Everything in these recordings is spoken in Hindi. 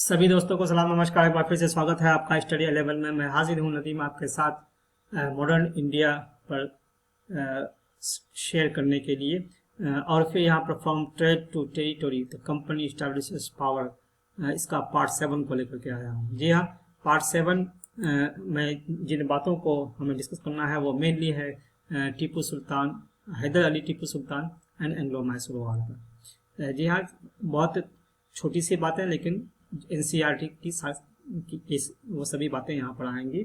सभी दोस्तों को सलाम नमस्कार। एक बार फिर से स्वागत है आपका स्टडी 11 में। मैं हाजिर हूँ नदीम आपके साथ मॉडर्न इंडिया पर शेयर करने के लिए। और फिर यहाँ पर from trade to territory the company establishes power, इसका पार्ट 7 को लेकर के आया हूँ। जी हाँ, पार्ट 7 में जिन बातों को हमें डिस्कस करना है वो मेनली है Tipu Sultan, Haider Ali Tipu sultan and Anglo Mysore war पर। जी हाँ, बहुत छोटी सी बातें लेकिन एनसीईआरटी की वो सभी बातें यहाँ पर आएंगी।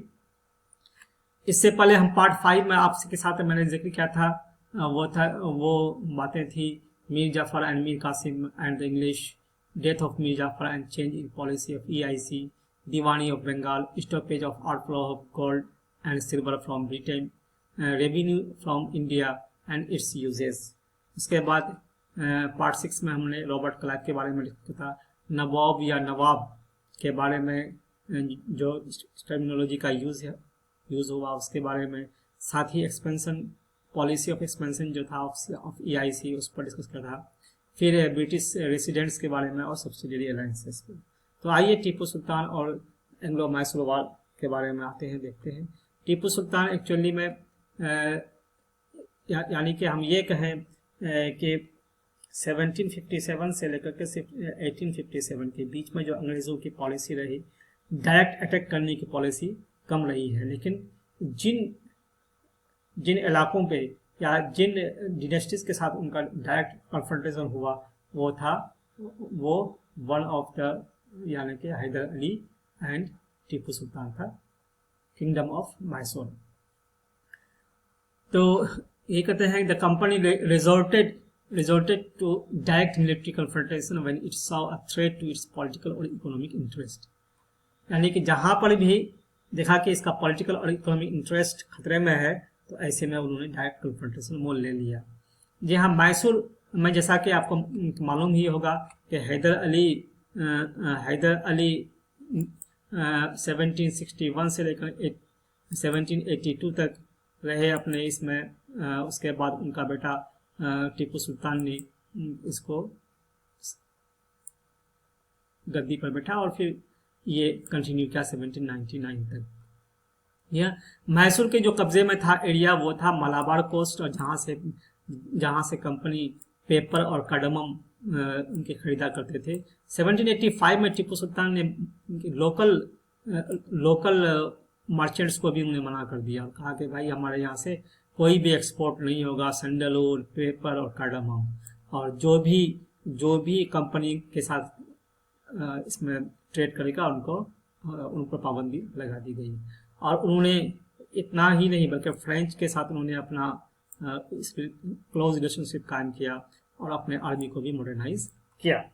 इससे पहले हम पार्ट 5 में आपके साथ मैंने जिक्र किया था, वो बातें थी Mir Jafar and Mir Kasim and the English, death of Mir Jafar and change in policy of EIC, diwani of Bengal, stoppage of outflow of gold and silver from Britain, revenue from India and its uses. उसके बाद पार्ट 6 में हमने रॉबर्ट क्लाइव के बारे में लिखा था, नवाब या नवाब के बारे में जो टर्मिनोलॉजी का यूज़ हुआ उसके बारे में, साथ ही एक्सपेंशन, पॉलिसी ऑफ एक्सपेंशन जो था ऑफ ईआईसी उस पर डिस्कस किया था। फिर ब्रिटिश रेसिडेंट्स के बारे में और सब्सिडियरी अलायंसेस पर। तो आइए टीपू सुल्तान और एंग्लो मैसूर वॉर के बारे में आते हैं, देखते हैं। टीपू सुल्तान एक्चुअली में यानी कि हम ये कहें कि 1757 से लेकर के 1857 के बीच में जो अंग्रेज़ों की पॉलिसी रही, डायरेक्ट अटैक करने की पॉलिसी कम रही है, लेकिन जिन इलाकों पे या जिन डिनेस्टीज के साथ उनका डायरेक्ट कन्फ्रंटेशन हुआ वो वन ऑफ द यानी कि हैदर अली एंड टीपू सुल्तान था, किंगडम ऑफ मैसूर। तो ये कहते हैं the company resorted to direct military confrontation when it saw a threat to its political or economic interest। यानी कि जहां पर भी देखा कि इसका पॉलिटिकल और इकोनॉमिक इंटरेस्ट खतरे में है तो ऐसे में उन्होंने डायरेक्ट कन्फ्रंटेशन मोल ले लिया। जी हाँ, मैसूर में जैसा कि आपको मालूम ही होगा कि हैदर अली 1761 से लेकर 1782 तक रहे अपने इसमें। उसके बाद उनका बेटा टीपू सुल्तान ने इसको गद्दी पर बैठा और फिर ये कंटिन्यू किया 1799 तक। यह मैसूर के जो कब्जे में था एरिया वो था मलाबार कोस्ट, और जहां से कंपनी पेपर और कार्डमम उनके खरीदा करते थे। 1785 में टीपू सुल्तान ने लोकल मर्चेंट्स को भी उन्हें मना कर दिया और कहा कि भाई हमारे यहाँ से कोई भी एक्सपोर्ट नहीं होगा सैंडलवुड, पेपर और कार्डमम, और जो भी कंपनी के साथ इसमें ट्रेड करेगा उन पर पाबंदी लगा दी गई। और उन्होंने इतना ही नहीं बल्कि फ्रेंच के साथ उन्होंने अपना क्लोज रिलेशनशिप कायम किया और अपने आर्मी को भी मॉडर्नाइज किया।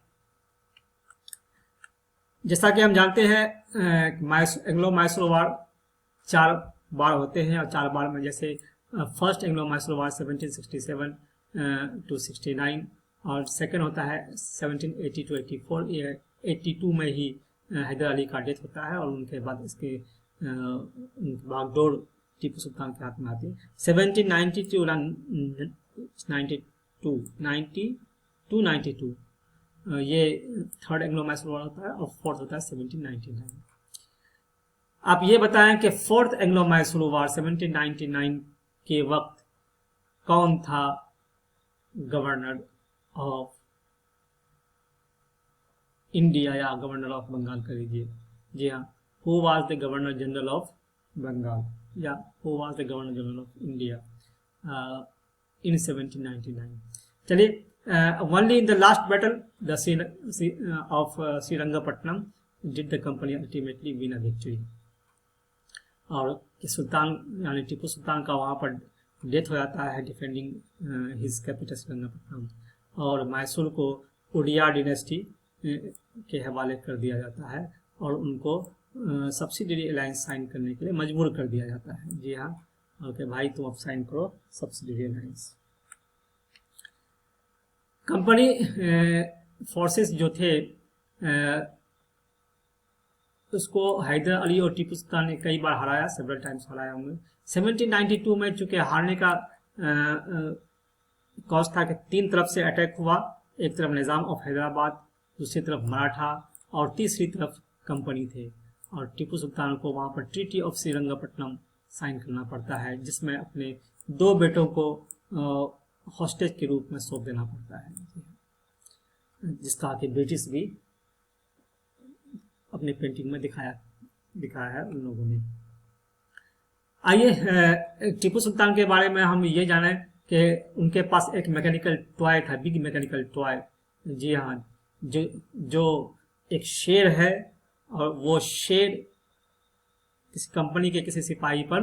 जैसा कि हम जानते हैं एंग्लो मैसूर वॉर 4 बार होते हैं, और 4 बार में जैसे first Anglo Mysore war 1767 to 69 और सेकंड होता है 1780 to 84। ये 82 में ही हैदर अली का डेथ होता है और उनके बाद इसके बागडोर टीपू सुल्तान के हाथ में आती है। 1790 to 92 ये थर्ड एंग्लो मैसूर वॉर होता है और फोर्थ होता है 1799। आप ये बताएं कि फोर्थ एंग्लो मैसूर वॉर 1799 के वक्त कौन था गवर्नर ऑफ इंडिया या गवर्नर ऑफ बंगाल कर लीजिए। जी हाँ, who was the governor general of Bengal या who was the governor general of India in 1799। चलिए, only in the last battle of Srirangapatnam did the company ultimately win a victory। और सुल्तान यानी टीपू सुल्तान का वहाँ पर डेथ हो जाता है डिफेंडिंग हिज कैपिटल श्रीरंगपट्टनम, और मैसूर को उड़िया डिनेस्टी के हवाले कर दिया जाता है और उनको सब्सिडियरी अलायंस साइन करने के लिए मजबूर कर दिया जाता है। जी हाँ, ओके भाई तुम अब साइन करो सब्सिडियरी अलायंस। कंपनी फोर्सेस जो थे उसको हैदर अली और टीपू सुल्तान ने कई बार हराया, सेवरल टाइम्स हराया होंगे। 1792 में चूंकि हारने का कॉज था कि 3 तरफ से अटैक हुआ, एक तरफ निज़ाम ऑफ हैदराबाद, दूसरी तरफ मराठा और तीसरी तरफ कंपनी थे, और टीपू सुल्तान को वहाँ पर ट्रीटी ऑफ श्रीरंगपट्टनम साइन करना पड़ता है, जिसमें अपने 2 बेटों को हॉस्टेज के रूप में सौंप देना पड़ता है, जिसका कि ब्रिटिश भी अपनी पेंटिंग में दिखाया है उन लोगों ने। आइए टीपू सुल्तान के बारे में हम ये जानें कि उनके पास एक मैकेनिकल टॉय था, बिग मैकेनिकल टॉय। जी हाँ, जो एक शेर है, और वो शेर किसी कंपनी के किसी सिपाही पर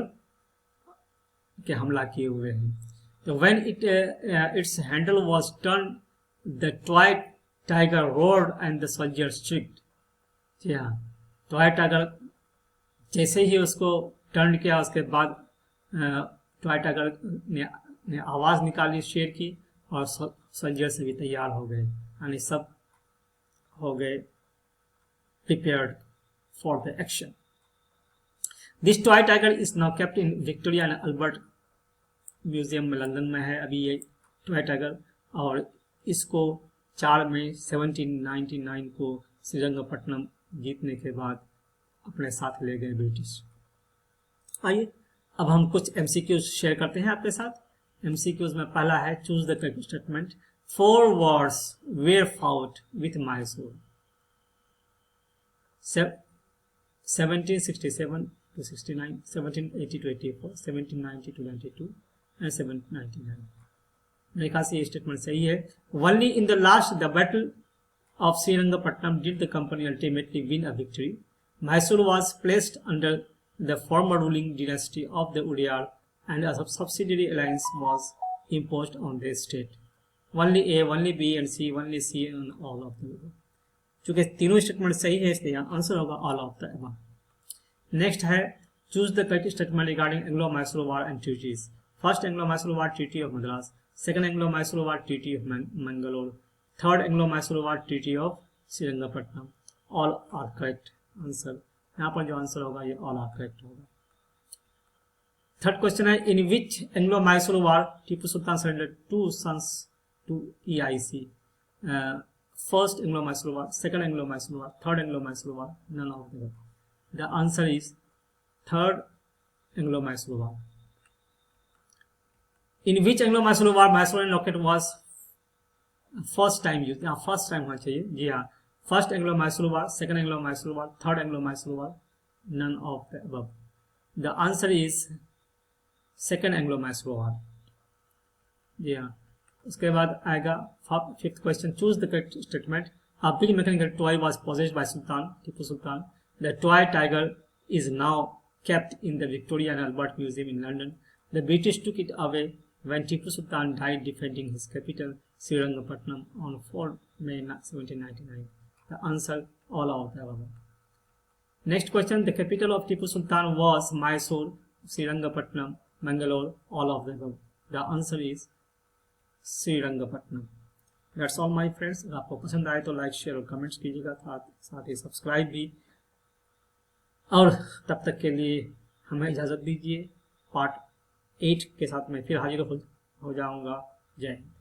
के हमला किए हुए हैं। तो when its handle was turn the toy tiger roared and the soldier shrieked. जी हाँ, टॉय टाइगर जैसे ही उसको टर्न किया, उसके बाद टॉय टाइगर ने आवाज़ निकाली शेर की, और सोल्जर से भी तैयार हो गए, यानी सब हो गए prepared for the action. This toy tiger is now kept in Victoria and Albert museum में, लंदन में है अभी ये टॉय टाइगर, और इसको 4 मई 1799 को श्रीरंगपट्टनम जीतने के बाद अपने साथ ले गए ब्रिटिश। आइए अब हम कुछ एमसीक्यूज शेयर करते हैं आपके साथ। एमसीक्यूज में पहला है, choose the correct statement. 4 words were fought with Mysore. 1767 to 69, 1780 to 84, 1790 to 92 and 1799। मेरे ख्याल से ये स्टेटमेंट सही है। Only in the last the battle of Srirangapatnam did the company ultimately win a victory. Mysore was placed under the former ruling dynasty of the Udyar, and a subsidiary alliance was imposed on the state. Only A, only B and C, only C and all of them। चूंकि तीनों स्टेटमेंट सही है, इसलिए आंसर होगा all of the above. Next है, choose the correct statement regarding Anglo Mysore war and treaties. First Anglo Mysore war treaty of Madras, second Anglo Mysore war treaty of Mangalore, third Anglo Mysore war treaty of Srirangapatnam. All are correct answer. यहाँ पर जो आंसर होगा ये ऑल आर करेक्ट होगा। थर्ड क्वेश्चन है, in which Anglo Mysore war Tipu Sultan surrender 2 sons to EIC? First Anglo-Mysore War, second Anglo-Mysore War, third Anglo-Mysore War, none of them. The answer is third Anglo-Mysore War. In which Anglo-Mysore War Mysorean locket was first time used? यहाँ first time होना चाहिए। जी हाँ, first Anglo-Mysore War, second Anglo-Mysore War, third Anglo-Mysore War, none of the above. The answer is second Anglo-Mysore War। जी हाँ, उसके बाद आएगा fifth question, choose the correct statement. A big mechanical toy was possessed by Sultan Tipu Sultan. The toy tiger is now kept in the Victoria and Albert Museum in London. The British took it away when Tipu Sultan died defending his capital Srirangapatnam on 4 May 1799. The answer all of the above. Next question, the capital of Tipu Sultan was Mysore, Srirangapatnam, Mangalore, all of the above. The answer is Srirangapatnam. That's all my friends. अगर आपको पसंद आए तो लाइक शेयर और कमेंट्स कीजिएगा, साथ ही सब्सक्राइब भी। और तब तक के लिए हमें इजाज़त दीजिए। पार्ट 8 के साथ मैं फिर हाजिर हो जाऊंगा। जय हिंद।